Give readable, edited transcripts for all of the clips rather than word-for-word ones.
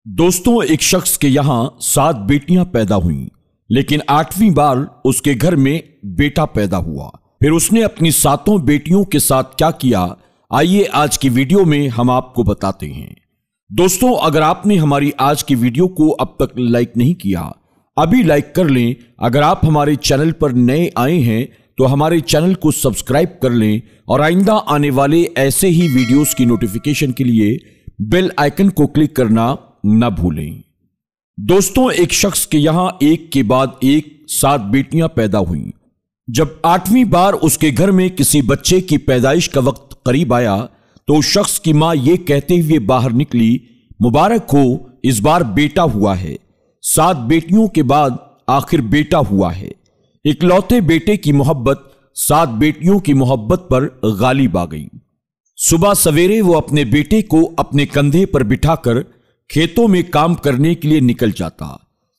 दोस्तों, एक शख्स के यहां 7 बेटियां पैदा हुईं, लेकिन 8वीं बार उसके घर में बेटा पैदा हुआ। फिर उसने अपनी 7 बेटियों के साथ क्या किया, आइए आज की वीडियो में हम आपको बताते हैं। दोस्तों, अगर आपने हमारी आज की वीडियो को अब तक लाइक नहीं किया, अभी लाइक कर लें। अगर आप हमारे चैनल पर नए आए हैं तो हमारे चैनल को सब्सक्राइब कर लें और आइंदा आने वाले ऐसे ही वीडियोस की नोटिफिकेशन के लिए बेल आइकन को क्लिक करना न भूलें। दोस्तों, एक शख्स के यहां एक के बाद एक 7 बेटियां पैदा हुईं। जब 8वीं बार उसके घर में किसी बच्चे की पैदाइश का वक्त करीब आया तो उस शख्स की मां यह कहते हुए बाहर निकली, मुबारक हो, इस बार बेटा हुआ है। 7 बेटियों के बाद आखिर बेटा हुआ है। इकलौते बेटे की मोहब्बत 7 बेटियों की मोहब्बत पर गालिब आ गई। सुबह सवेरे वो अपने बेटे को अपने कंधे पर बिठाकर खेतों में काम करने के लिए निकल जाता।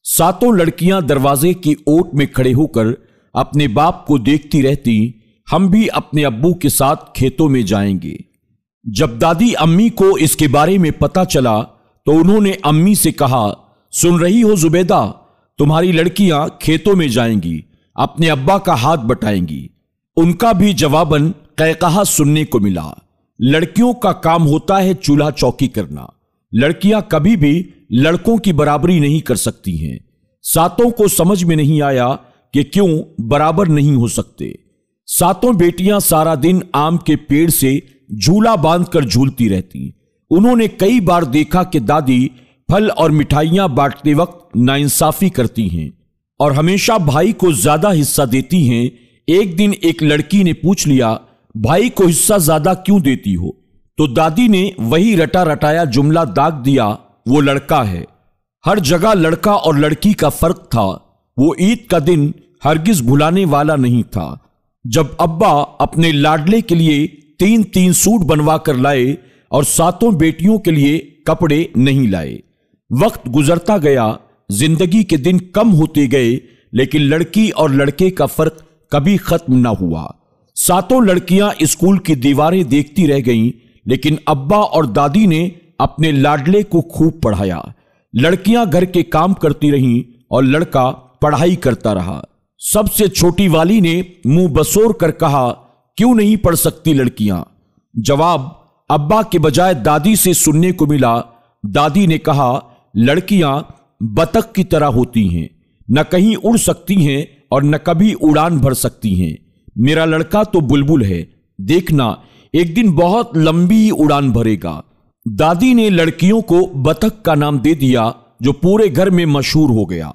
7 लड़कियां दरवाजे की ओट में खड़े होकर अपने बाप को देखती रहती, हम भी अपने अब्बू के साथ खेतों में जाएंगे। जब दादी अम्मी को इसके बारे में पता चला तो उन्होंने अम्मी से कहा, सुन रही हो जुबैदा, तुम्हारी लड़कियां खेतों में जाएंगी, अपने अब्बा का हाथ बटाएंगी। उनका भी जवाबन कहकहा सुनने को मिला। लड़कियों का काम होता है चूल्हा चौकी करना। लड़कियां कभी भी लड़कों की बराबरी नहीं कर सकती हैं। 7 को समझ में नहीं आया कि क्यों बराबर नहीं हो सकते। 7 बेटियां सारा दिन आम के पेड़ से झूला बांधकर झूलती रहती। उन्होंने कई बार देखा कि दादी फल और मिठाइयां बांटते वक्त नाइंसाफी करती हैं और हमेशा भाई को ज्यादा हिस्सा देती हैं। एक दिन एक लड़की ने पूछ लिया, भाई को हिस्सा ज्यादा क्यों देती हो? तो दादी ने वही रटा रटाया जुमला दाग दिया, वो लड़का है। हर जगह लड़का और लड़की का फर्क था। वो ईद का दिन हरगिज भुलाने वाला नहीं था, जब अब्बा अपने लाडले के लिए 3-3 सूट बनवा कर लाए और 7 बेटियों के लिए कपड़े नहीं लाए। वक्त गुजरता गया, जिंदगी के दिन कम होते गए, लेकिन लड़की और लड़के का फर्क कभी खत्म ना हुआ। 7 लड़कियां स्कूल की दीवारें देखती रह गईं, लेकिन अब्बा और दादी ने अपने लाडले को खूब पढ़ाया। लड़कियां घर के काम करती रहीं और लड़का पढ़ाई करता रहा। सबसे छोटी वाली ने मुंह बसोर कर कहा, क्यों नहीं पढ़ सकती लड़कियां? जवाब अब्बा के बजाय दादी से सुनने को मिला। दादी ने कहा, लड़कियां बतख की तरह होती हैं, न कहीं उड़ सकती हैं और न कभी उड़ान भर सकती हैं। मेरा लड़का तो बुलबुल है, देखना एक दिन बहुत लंबी उड़ान भरेगा। दादी ने लड़कियों को बतख का नाम दे दिया, जो पूरे घर में मशहूर हो गया।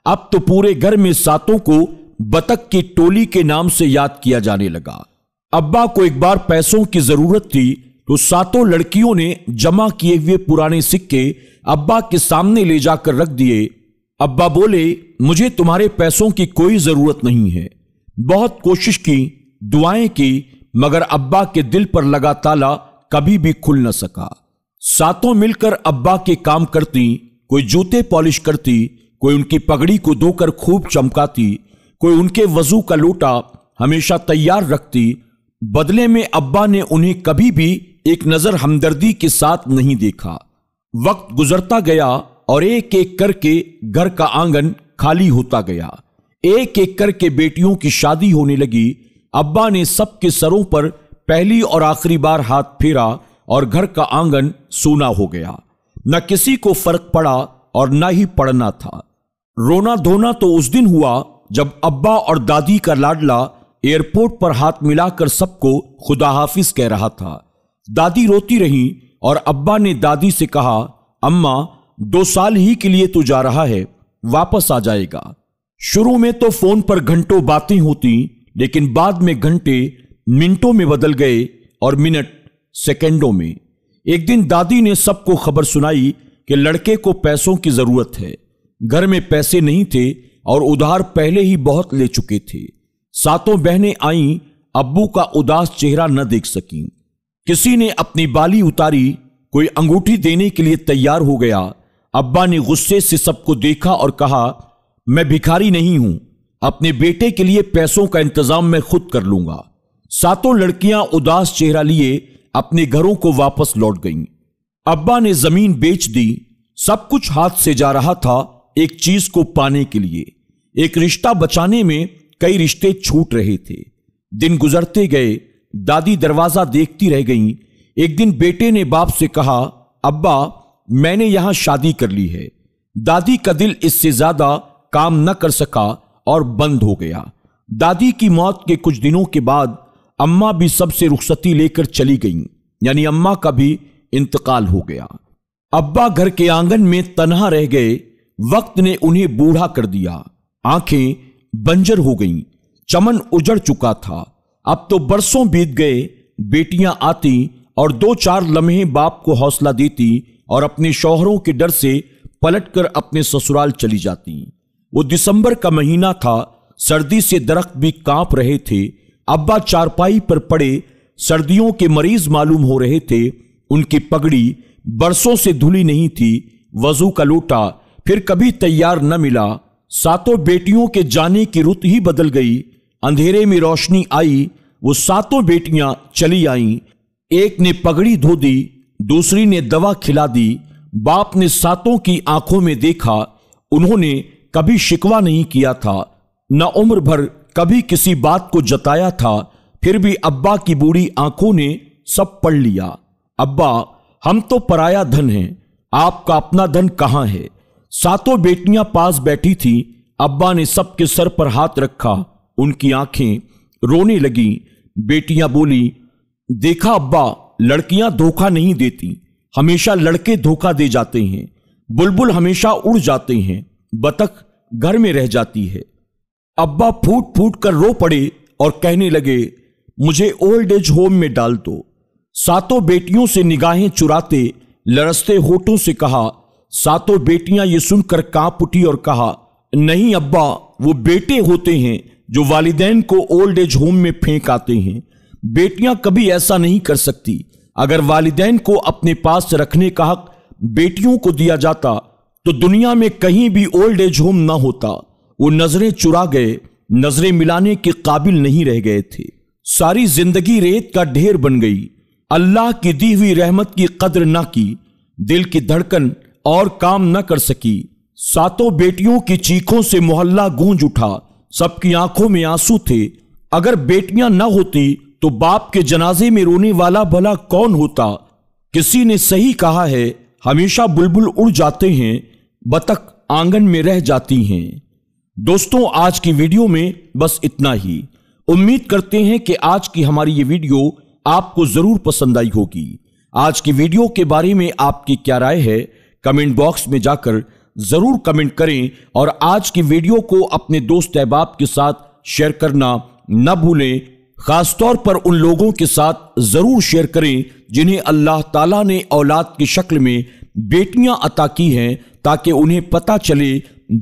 अब तो पूरे घर में 7 को बतख की टोली के नाम से याद किया जाने लगा। अब्बा को एक बार पैसों की जरूरत थी तो 7 लड़कियों ने जमा किए हुए पुराने सिक्के अब्बा के सामने ले जाकर रख दिए। अब्बा बोले, मुझे तुम्हारे पैसों की कोई जरूरत नहीं है। बहुत कोशिश की, दुआएं की, मगर अब्बा के दिल पर लगा ताला कभी भी खुल न सका। 7 मिलकर अब्बा के काम करती। कोई जूते पॉलिश करती, कोई उनकी पगड़ी को धोकर खूब चमकाती, कोई उनके वजू का लोटा हमेशा तैयार रखती। बदले में अब्बा ने उन्हें कभी भी एक नजर हमदर्दी के साथ नहीं देखा। वक्त गुजरता गया और एक एक करके घर का आंगन खाली होता गया। एक एक करके बेटियों की शादी होने लगी। अब्बा ने सबके सरों पर पहली और आखिरी बार हाथ फेरा और घर का आंगन सूना हो गया। न किसी को फर्क पड़ा और न ही पड़ना था। रोना धोना तो उस दिन हुआ जब अब्बा और दादी का लाडला एयरपोर्ट पर हाथ मिलाकर सबको खुदा हाफिज कह रहा था। दादी रोती रही और अब्बा ने दादी से कहा, अम्मा 2 साल ही के लिए तो जा रहा है, वापस आ जाएगा। शुरू में तो फोन पर घंटों बातें होती, लेकिन बाद में घंटे मिनटों में बदल गए और मिनट सेकंडों में। एक दिन दादी ने सबको खबर सुनाई कि लड़के को पैसों की जरूरत है। घर में पैसे नहीं थे और उधार पहले ही बहुत ले चुके थे। 7 बहनें आईं, अब्बू का उदास चेहरा न देख सकीं। किसी ने अपनी बाली उतारी, कोई अंगूठी देने के लिए तैयार हो गया। अब्बा ने गुस्से से सबको देखा और कहा, मैं भिखारी नहीं हूं, अपने बेटे के लिए पैसों का इंतजाम मैं खुद कर लूंगा। 7 लड़कियां उदास चेहरा लिए अपने घरों को वापस लौट गईं। अब्बा ने जमीन बेच दी। सब कुछ हाथ से जा रहा था एक चीज को पाने के लिए। एक रिश्ता बचाने में कई रिश्ते छूट रहे थे। दिन गुजरते गए, दादी दरवाजा देखती रह गईं। एक दिन बेटे ने बाप से कहा, अब्बा मैंने यहां शादी कर ली है। दादी का दिल इससे ज्यादा काम न कर सका और बंद हो गया। दादी की मौत के कुछ दिनों के बाद अम्मा भी सबसे रुखसती लेकर चली गईं, यानी अम्मा का भी इंतकाल हो गया। अब्बा घर के आंगन में तन्हा रह गए। वक्त ने उन्हें बूढ़ा कर दिया। आंखें बंजर हो गईं, चमन उजड़ चुका था। अब तो बरसों बीत गए। बेटियां आती और 2-4 लम्हे बाप को हौसला देती और अपने शौहरों के डर से पलटकर अपने ससुराल चली जाती। वो दिसंबर का महीना था। सर्दी से दरख्त भी कांप रहे थे। अब्बा चारपाई पर पड़े सर्दियों के मरीज मालूम हो रहे थे। उनकी पगड़ी बरसों से धुली नहीं थी। वजू का लोटा फिर कभी तैयार न मिला। सातों बेटियों के जाने की रुत ही बदल गई। अंधेरे में रोशनी आई। वो सातों बेटियां चली आईं। एक ने पगड़ी धो दी, दूसरी ने दवा खिला दी। बाप ने सातों की आंखों में देखा। उन्होंने कभी शिकवा नहीं किया था, न उम्र भर कभी किसी बात को जताया था। फिर भी अब्बा की बूढ़ी आंखों ने सब पढ़ लिया। अब्बा हम तो पराया धन हैं, आपका अपना धन कहां है। सातों बेटियां पास बैठी थी। अब्बा ने सबके सर पर हाथ रखा। उनकी आंखें रोने लगी। बेटियां बोली, देखा अब्बा, लड़कियां धोखा नहीं देती, हमेशा लड़के धोखा दे जाते हैं। बुलबुल हमेशा उड़ जाते हैं, बतख घर में रह जाती है। अब्बा फूट फूट कर रो पड़े और कहने लगे, मुझे ओल्ड एज होम में डाल दो। सातों बेटियों से निगाहें चुराते लरसते होठों से कहा। सातों बेटियां ये सुनकर कांप उठी और कहा, नहीं अब्बा, वो बेटे होते हैं जो वालिदैन को ओल्ड एज होम में फेंक आते हैं। बेटियां कभी ऐसा नहीं कर सकती। अगर वालिदैन को अपने पास रखने का हक बेटियों को दिया जाता तो दुनिया में कहीं भी ओल्ड एज होम ना होता। वो नजरें चुरा गए, नजरें मिलाने के काबिल नहीं रह गए थे। सारी जिंदगी रेत का ढेर बन गई। अल्लाह की दी हुई रहमत की कद्र ना की। दिल की धड़कन और काम न कर सकी। सातों बेटियों की चीखों से मोहल्ला गूंज उठा। सबकी आंखों में आंसू थे। अगर बेटियां न होती तो बाप के जनाजे में रोने वाला भला कौन होता। किसी ने सही कहा है, हमेशा बुलबुल उड़ जाते हैं, बतख आंगन में रह जाती हैं। दोस्तों, आज की वीडियो में बस इतना ही। उम्मीद करते हैं कि आज की हमारी ये वीडियो आपको जरूर पसंद आई होगी। आज की वीडियो के बारे में आपकी क्या राय है, कमेंट बॉक्स में जाकर जरूर कमेंट करें और आज की वीडियो को अपने दोस्त अहबाब के साथ शेयर करना न भूलें। खासतौर पर उन लोगों के साथ जरूर शेयर करें जिन्हें अल्लाह ताला ने औलाद की शक्ल में बेटियां अता की हैं, ताकि उन्हें पता चले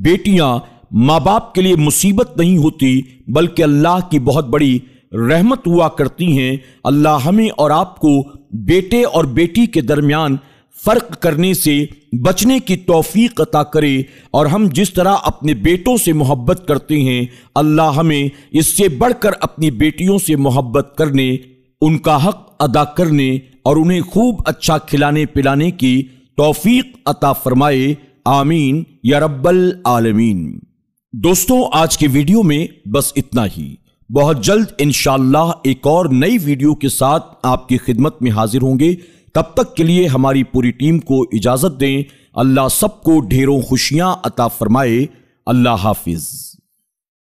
बेटियां माँ बाप के लिए मुसीबत नहीं होती बल्कि अल्लाह की बहुत बड़ी रहमत हुआ करती हैं। अल्लाह हमें और आपको बेटे और बेटी के दरमियान फर्क करने से बचने की तौफीक अता करे और हम जिस तरह अपने बेटों से मोहब्बत करते हैं, अल्लाह हमें इससे बढ़कर अपनी बेटियों से मोहब्बत करने, उनका हक अदा करने और उन्हें खूब अच्छा खिलाने पिलाने की तौफीक अता फरमाए। आमीन या रब्बल आलमीन। दोस्तों, आज की वीडियो में बस इतना ही। बहुत जल्द इंशाअल्लाह एक और नई वीडियो के साथ आपकी खिदमत में हाजिर होंगे। तब तक के लिए हमारी पूरी टीम को इजाजत दें। अल्लाह सबको ढेरों खुशियां अता फरमाए। अल्लाह हाफिज।